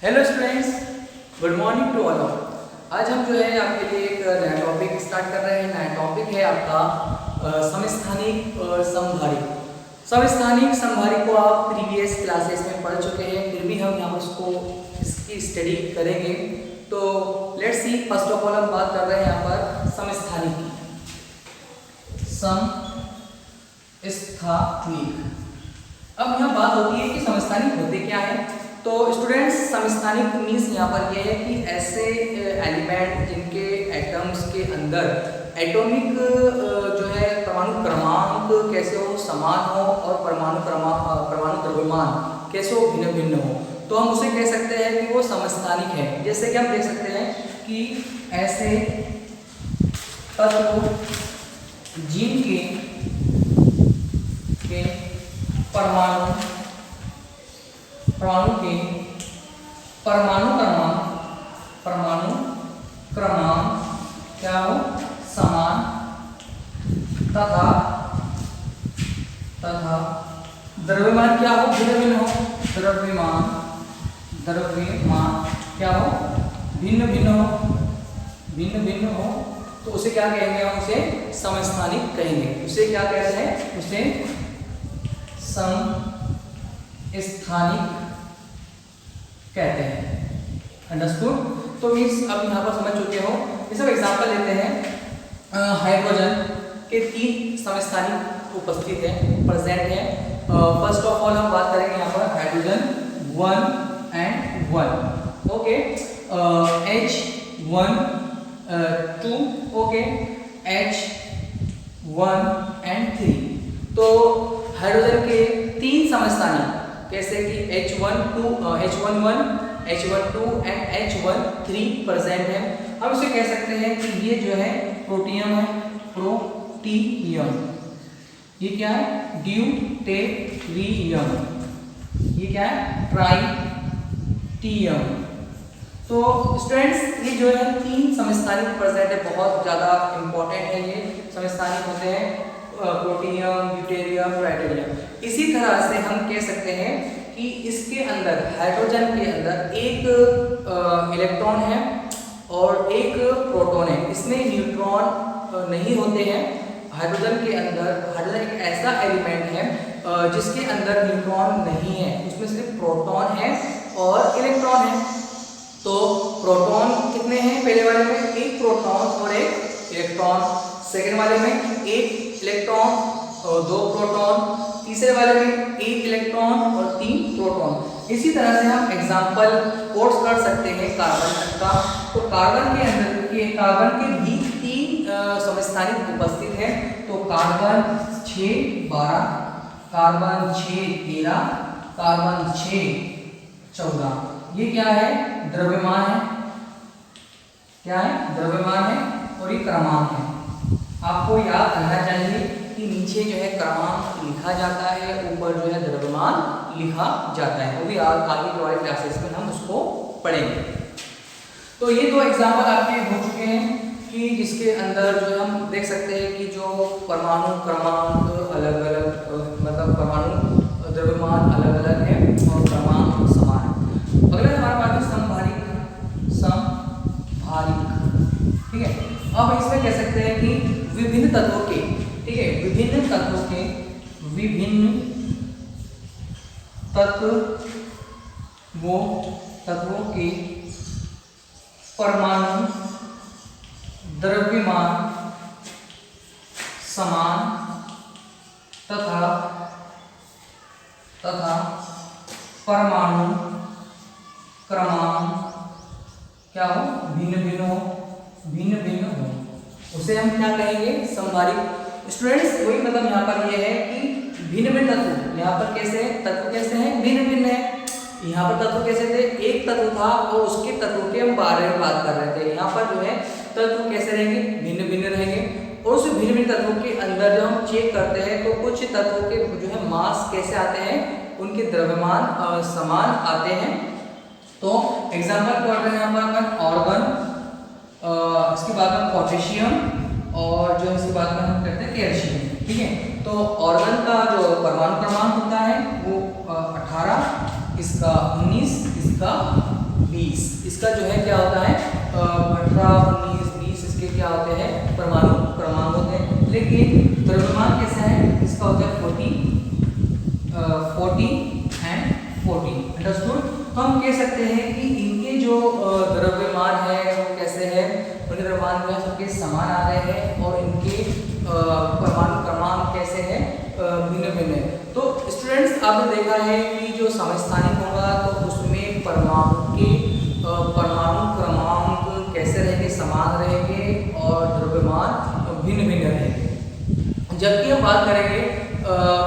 Hello students, good morning to all of. आज हम जो है आपके लिए एक नया टॉपिक स्टार्ट कर रहे हैं। नया टॉपिक है आपका समस्थानिक और समभारिक। समस्थानिक समभारिक को आप प्रीवियस क्लासेस में पढ़ चुके हैं, फिर भी हम यहाँ उसको इसकी स्टडी करेंगे। तो let's see, first of all हम बात कर रहे हैं यहाँ पर समस्थानिक की। समस्थानिक, अब यहाँ बात होती है कि समस्थानिक होते क्या है। तो स्टूडेंट्स, समस्थानिक मीन्स यहाँ पर यह है कि ऐसे एलिमेंट जिनके एटम्स के अंदर एटॉमिक जो है परमाणु क्रमांक कैसे हो, समान हो, और परमाणु द्रव्यमान कैसे हो, भिन्न भिन्न हो, तो हम उसे कह सकते हैं कि वो समस्थानिक है। जैसे कि हम देख सकते हैं कि ऐसे तत्व जिनके परमाणु के परमाणु क्रमांक क्या हो, समान, तथा द्रव्यमान क्या हो, भिन्न भिन्न हो। द्रव्यमान क्या हो, भिन्न भिन्न हो, तो उसे क्या कहेंगे, हम उसे समस्थानिक कहेंगे। उसे क्या कहते हैं, उसे समस्थानिक कहते हैं। अंडरस्टूड? तो मीन्स अब यहाँ पर समझ चुके हो। इस सब एग्जांपल लेते हैं। हाइड्रोजन के 3 समस्थानिक उपस्थित हैं, प्रेजेंट हैं। फर्स्ट ऑफ ऑल हम बात करेंगे यहाँ पर hydrogen 1 and 1, okay. H1 2, okay. H1 and 3। तो हाइड्रोजन के 3 समस्थानिक जैसे कि H11, H12 and H13 present है। हम उसे कह सकते हैं कि ये जो है प्रोटियम है, प्रोटियम। ये क्या है, ड्यूटेरियम। ये क्या है, ट्राइटियम। तो स्टूडेंट्स, ये जो है 3 समस्थानिक प्रेजेंट है, बहुत ज़्यादा इंपॉर्टेंट है। ये समस्थानिक होते हैं प्रोटियम, ड्यूटेरियम, ट्राइटेरियम। इसी तरह से हम कह सकते हैं कि इसके अंदर, हाइड्रोजन के अंदर एक इलेक्ट्रॉन है और एक प्रोटॉन है। इसमें न्यूट्रॉन नहीं होते हैं। हाइड्रोजन के अंदर, हाइड्रोजन एक ऐसा एलिमेंट है जिसके अंदर न्यूट्रॉन नहीं है, उसमें सिर्फ प्रोटॉन है और इलेक्ट्रॉन है। तो प्रोटॉन कितने हैं, पहले वाले में 1 प्रोटॉन और 1 इलेक्ट्रॉन, सेकेंड वाले में 1 इलेक्ट्रॉन और 2 प्रोटॉन, तीसरे वाले में 1 इलेक्ट्रॉन और 3 प्रोटॉन। इसी तरह से हम एग्जांपल कोट्स कर सकते हैं कार्बन का। तो कार्बन के अंदर कार्बन के भी 3 समस्थानिक उपस्थित हैं। तो कार्बन 6 12, कार्बन 6 13, कार्बन 6 14। ये क्या है, द्रव्यमान है। क्या है, द्रव्यमान है और ये क्रमांक है। आपको याद रहना चाहिए कि नीचे जो है क्रमांक लिखा जाता है, ऊपर जो है द्रव्यमान लिखा जाता है। वो भी आगे के वाले क्लासेस में हम उसको पढ़ेंगे। तो ये 2 एग्जाम्पल आपके हो चुके हैं कि जिसके अंदर जो हम देख सकते हैं कि जो परमाणु क्रमांक अलग अलग, मतलब परमाणु द्रव्यमान अलग अलग है और क्रमांक समान है। अगला हमारे पास है समभारिक। ठीक है, अब इसमें कह सकते हैं कि विभिन्न तत्वों के, ठीक है, विभिन्न तत्वों के परमाणु द्रव्यमान समान तथा परमाणु क्रमांक क्या हो, भिन्न भिन्न हो, उसे हम क्या कहेंगे, समभारिक। स्टूडेंट्स, वही मतलब यहाँ पर यह है कि भिन्न तत्व, यहाँ पर कैसे तत्व कैसे हैं, भिन्न है। यहाँ पर तत्व कैसे थे, एक तत्व था और उसके तत्व के हम बारे में बात कर रहे थे। यहाँ पर जो है तत्व कैसे रहेंगे, भिन्न रहेंगे। और उस भिन्न तत्वों के अंदर जब हम चेक करते हैं तो कुछ तत्वों के जो है मास कैसे आते हैं, उनके द्रव्यमान समान आते हैं। तो एग्जाम्पल कर रहे हैं यहाँ पर अपन ऑर्गन, इसके बाद में पोटेशियम, और जो इसके बाद में हम करते हैं कैल्शियम। ठीक है, तो ऑर्गन का जो परमाणु क्रमांक होता है वो 18, इसका 19, इसका इसका जो है क्या होता है 18, 19, 20 इसके क्या होते हैं परमाणु क्रमांक होते हैं। लेकिन द्रव्यमान कैसा है, इसका होता है 40 एंड 40। अंडरस्टूड। तो हम कह सकते हैं कि इनके जो द्रव्यमान है वो कैसे है, उनके द्रव्यमान जो है सबके समान आ रहे हैं और इनके परमाणु क्रमांक कैसे है भिन्न भिन्न है। तो स्टूडेंट्स आपने देखा है कि जो समस्थानिक होगा तो उसमें परमाणु क्रमांक कैसे रहेंगे, समान रहेंगे और द्रव्यमान भिन्न भिन्न रहेंगे। जबकि हम बात करेंगे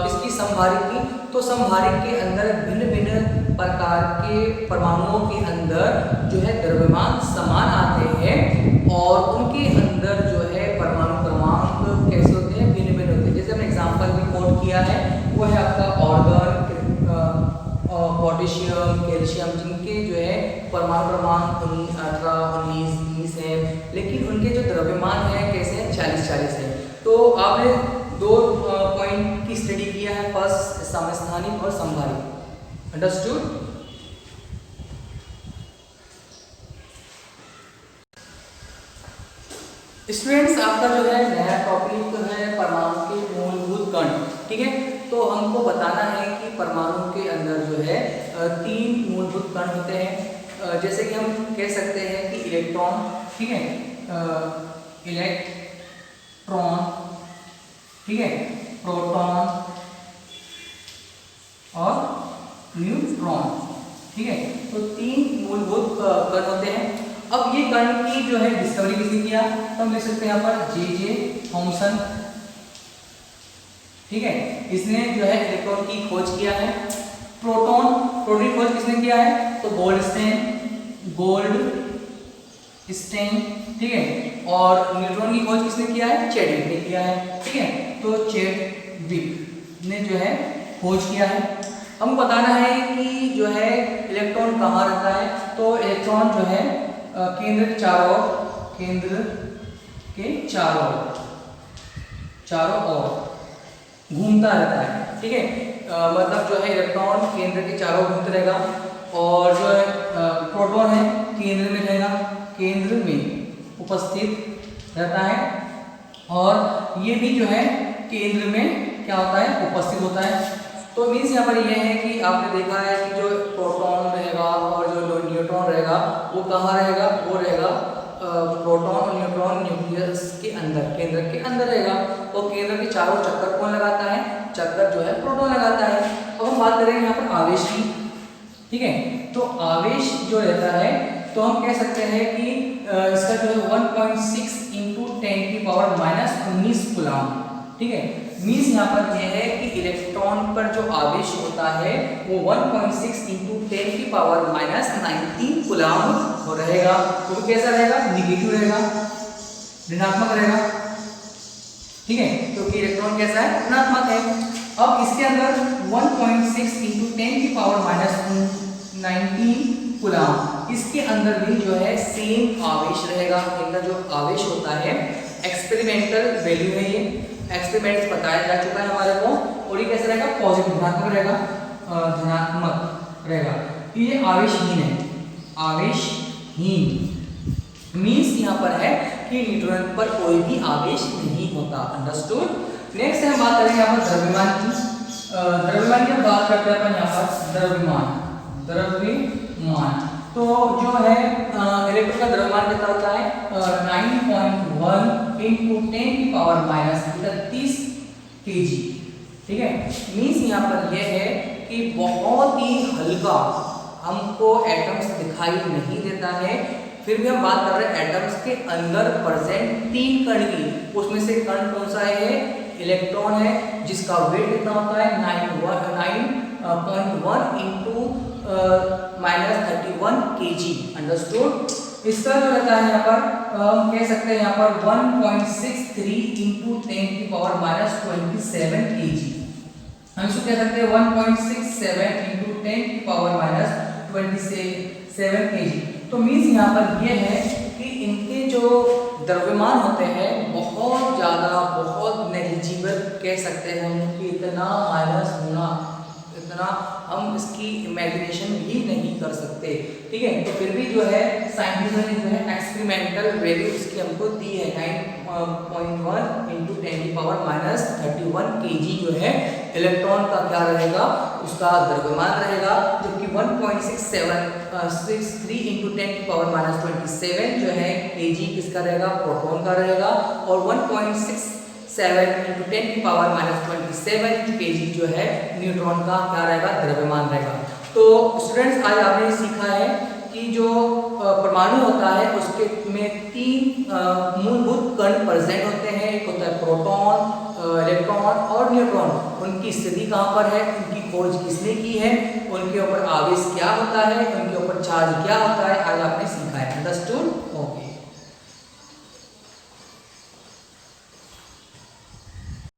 इसकी समभारिक की, तो समभारिक के अंदर भिन्न भिन्न प्रकार के परमाणुओं के अंदर जो है द्रव्यमान समान आते हैं और उनके अंदर जो है परमाणु क्रमांक कैसे होते हैं, भिन्न भिन्न होते हैं। जैसे हमने एग्जांपल भी कोट किया है वो है आपका ऑर्गन, पोटेशियम, कैल्शियम, जिनके जो है परमाणु क्रमांक 18, 19, 20 है, लेकिन उनके जो द्रव्यमान है कैसे है 40-40 है। तो आपने दो पॉइंट की स्टडी किया है, फर्स्ट समस्थानिक और समभारिक। अंडरस्टूड। स्टूडेंट्स आपका जो है नया टॉपिक है परमाणु के मूलभूत कण। ठीक है, तो हमको बताना है कि परमाणु के अंदर जो है 3 मूलभूत कण होते हैं। जैसे कि हम कह सकते हैं कि इलेक्ट्रॉन, ठीक है, इलेक्ट्रॉन, ठीक है, प्रोटॉन और न्यूट्रॉन। ठीक है, तो 3 मूलभूत कण होते हैं। अब ये कण की जो है डिस्कवरी किसने किया, तो हम लिख सकते हैं यहाँ पर जे थॉमसन। ठीक है, इसने जो है इलेक्ट्रॉन की खोज किया है। प्रोटॉन की खोज किसने किया है, तो गोल्डस्टेन, ठीक है, और न्यूट्रॉन की खोज किसने किया है, चैडविक ने किया है। ठीक है, तो चैडविक ने जो है खोज किया है। हम बताना है कि जो है इलेक्ट्रॉन कहाँ रहता है, तो इलेक्ट्रॉन जो है केंद्र के चारों ओर घूमता रहता है। ठीक है, मतलब जो है इलेक्ट्रॉन केंद्र के चारों ओर घूमता रहेगा और जो है प्रोटॉन है केंद्र में रहेगा, केंद्र में उपस्थित रहता है और ये भी जो है केंद्र में क्या होता है, उपस्थित होता है। तो मीन्स यहाँ पर यह है कि आपने देखा है कि जो प्रोटॉन रहेगा और जो न्यूट्रॉन रहेगा वो कहाँ रहेगा, वो रहेगा प्रोटॉन और न्यूट्रॉन न्यूक्लियस के अंदर, केंद्र के अंदर रहेगा। और केंद्र के चारों चक्कर कौन लगाता है, चक्कर जो है प्रोटॉन लगाता है। अब हम बात करेंगे यहाँ पर आवेश की। ठीक है, तो आवेश जो रहता है तो हम कह सकते हैं कि इसका जो है 1.6 × 10⁻⁻19 कूलम। ठीक है, मीन्स यहाँ पर यह है कि इलेक्ट्रॉन पर जो आवेश होता है वो 1.6 × 10⁻⁻19 कूलम रहेगा। तो कैसा रहेगा, निगेटिव रहेगा, ऋणात्मक रहेगा। ठीक है, क्योंकि इलेक्ट्रॉन कैसा है, ऋणात्मक है। अब इसके अंदर 1.6 × 10⁻⁻19 कूलम, इसके अंदर भी जो है सेम आवेश रहेगा। इनका जो आवेश होता है एक्सपेरिमेंटल वैल्यू है, ये एक्सपेरिमेंट्स बताया जा चुका है हमारे को, और ये कैसा रहेगा, पॉजिटिव धनात्मक रहेगा। ये आवेशहीन है, आवेशहीन मीन्स यहाँ पर है कि न्यूट्रॉन पर कोई भी आवेश नहीं होता। अंडरस्टूड। नेक्स्ट हम बात करेंगे यहाँ पर द्रव्यमान की। द्रव्यमान की बात करते हैं अपन यहाँ पर द्रव्यमान। तो जो है इलेक्ट्रॉन का द्रव्यमान कितना होता है, 9.1 × 10⁻³ kg। ठीक है, मीन्स यहाँ पर यह है कि बहुत ही हल्का, हमको एटम्स दिखाई नहीं देता है, फिर भी हम बात कर रहे हैं एटम्स के अंदर प्रेजेंट 3 कण की। उसमें से कण कौन सा है, इलेक्ट्रॉन है, जिसका वेट कितना होता है 9.1 × -31 kg। अंडरस्टूड। इसका जो रहता है यहाँ पर हम कह सकते हैं यहाँ पर 1.63 × 10⁻⁻27 kg। हम इसको कह सकते हैं 1.67 × 10⁻⁻27 kg। तो मीन्स यहाँ पर यह है कि इनके जो द्रव्यमान होते हैं बहुत ज़्यादा, बहुत नेग्लिजिबल कह सकते हैं हम कि इतना माइनस होना, इतना इतना हम इसकी इमेजिनेशन भी नहीं कर सकते, ठीक है। तो फिर भी जो है साइंटिस्ट ने जो है एक्सपेरिमेंटल वैल्यू इसकी हमको दी है 9.1 × 10⁻³ kg जो है इलेक्ट्रॉन का क्या रहेगा, उसका द्रव्यमान रहेगा, जबकि 1.63 × 10⁻27 जो है kg किसका रहेगा, प्रोटॉन का रहेगा, और 1.67 × 10⁻27 kg जो है न्यूट्रॉन का क्या रहेगा, द्रव्यमान रहेगा। तो स्टूडेंट्स आज आपने सीखा है कि जो परमाणु होता है उसके में 3 मूलभूत कण प्रेजेंट होते हैं। एक होता है प्रोटॉन, इलेक्ट्रॉन और न्यूट्रॉन। उनकी स्थिति कहाँ पर है, उनकी खोज किसने की है, उनके ऊपर आवेश क्या होता है, उनके ऊपर चार्ज क्या होता है, आज आपने सीखा है। अंडरस्टूड।